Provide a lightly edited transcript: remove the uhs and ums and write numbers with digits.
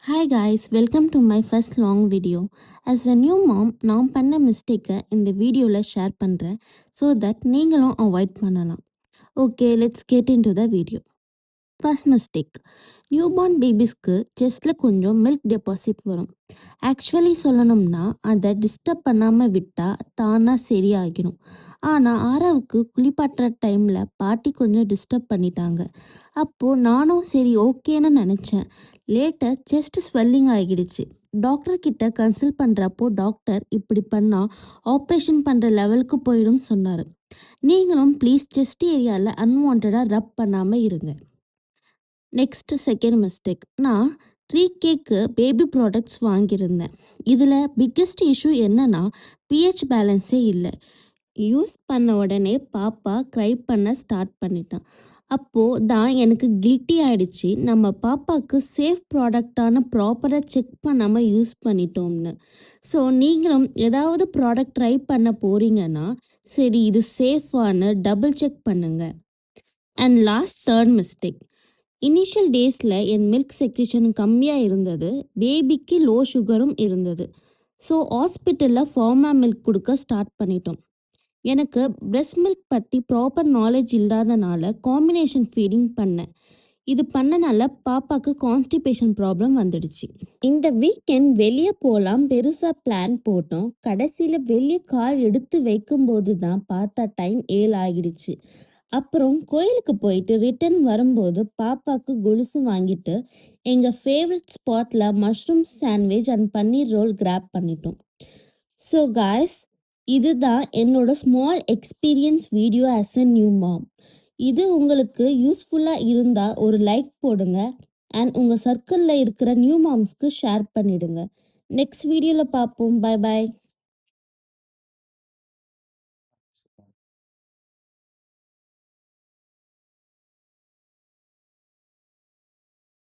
Hi guys, welcome to my first long video. As a new mom, நான் பண்ண மிஸ்டேக்கை இந்த வீடியோவில் ஷேர் பண்ணுறேன் ஸோ தட் நீங்களும் அவாய்ட் பண்ணலாம். Okay, let's get into the video. First mistake, newborn பேபிஸ்க்கு செஸ்டில் கொஞ்சம் மில்க் டெபாசிட் வரும். ஆக்சுவலி சொல்லணும்னா அதை டிஸ்டர்ப் பண்ணாமல் விட்டால் தானாக சரியாகிடும். ஆனால் ஆராவுக்கு குளிப்பாட்டுற டைமில் பாட்டி கொஞ்சம் டிஸ்டர்ப் பண்ணிட்டாங்க. அப்போது நானும் சரி ஓகேன்னு நினச்சேன். லேட்டர் செஸ்ட் ஸ்வெல்லிங் ஆகிடுச்சு. டாக்டர் கிட்ட கன்சல்ட் பண்ணுறப்போ டாக்டர் இப்படி பண்ணால் ஆப்ரேஷன் பண்ணுற லெவலுக்கு போயிடும் சொன்னார். நீங்களும் ப்ளீஸ் செஸ்ட் ஏரியாவில் அன்வான்டாக ரப் பண்ணாமல் இருங்க. நெக்ஸ்ட் செகண்ட் மிஸ்டேக், நான் 3Kக்கு பேபி ப்ராடக்ட்ஸ் வாங்கியிருந்தேன். இதில் பிக்கெஸ்ட் இஷ்யூ என்னன்னா பிஹெச் பேலன்ஸே இல்லை. யூஸ் பண்ண உடனே பாப்பா க்ரை பண்ண ஸ்டார்ட் பண்ணிட்டான். அப்போது தான் எனக்கு கில்ட்டி ஆயிடுச்சு, நம்ம பாப்பாவுக்கு சேஃப் ப்ராடக்டான ப்ராப்பராக செக் பண்ணாமல் யூஸ் பண்ணிட்டோம்னு. ஸோ நீங்களும் ஏதாவது ப்ராடக்ட் ட்ரை பண்ண போகிறீங்கன்னா சரி இது சேஃபானு டபுள் செக் பண்ணுங்கள். And last third mistake, initial டேஸில் என் மில்க் செக்ரிஷன் கம்மியாக இருந்தது, பேபிக்கு லோ சுகரும் இருந்தது. ஸோ ஹாஸ்பிட்டலில் ஃபார்முலா மில்க் கொடுக்க ஸ்டார்ட் பண்ணிட்டோம். எனக்கு பிரெஸ்ட் மில்க் பற்றி ப்ராப்பர் நாலேஜ் இல்லாதனால காம்பினேஷன் ஃபீடிங் பண்ணேன். இது பண்ணனால பாப்பாவுக்கு கான்ஸ்டிபேஷன் ப்ராப்ளம் வந்துடுச்சு. இந்த வீக்கெண்ட் வெளியே போகலாம் பெருசாக பிளான் போட்டோம். கடைசியில் வெளியே கால் எடுத்து வைக்கும்போது தான் பார்த்தா டைம் 7 ஆகிடுச்சு. அப்புறம் கோயிலுக்கு போயிட்டு ரிட்டர்ன் வரும்போது பாப்பாவுக்கு கொலுசு வாங்கிட்டு எங்கள் ஃபேவரட் ஸ்பாட்டில் mushroom sandwich and paneer roll grab பண்ணிட்டோம். ஸோ காய்ஸ், இதுதான் என்னோட small experience video as a new mom. இது உங்களுக்கு யூஸ்ஃபுல்லாக இருந்தால் ஒரு லைக் போடுங்க அண்ட் உங்கள் சர்க்கிளில் இருக்கிற நியூ மாம்ஸ்க்கு ஷேர் பண்ணிடுங்க. நெக்ஸ்ட் வீடியோவில் பார்ப்போம். Bye bye.